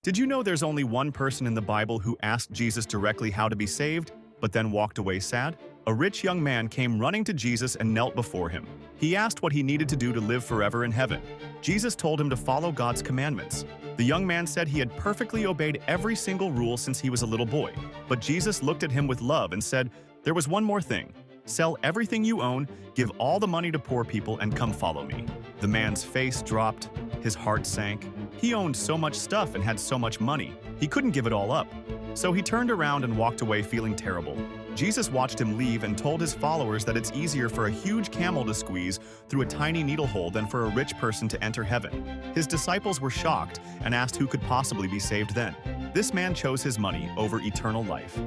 Did you know there's only one person in the Bible who asked Jesus directly how to be saved, but then walked away sad? A rich young man came running to Jesus and knelt before him. He asked what he needed to do to live forever in heaven. Jesus told him to follow God's commandments. The young man said he had perfectly obeyed every single rule since he was a little boy. But Jesus looked at him with love and said, "There was one more thing. Sell everything you own, give all the money to poor people, and come follow me." The man's face dropped, his heart sank. He owned so much stuff and had so much money, he couldn't give it all up. So he turned around and walked away feeling terrible. Jesus watched him leave and told his followers that it's easier for a huge camel to squeeze through a tiny needle hole than for a rich person to enter heaven. His disciples were shocked and asked who could possibly be saved then. This man chose his money over eternal life.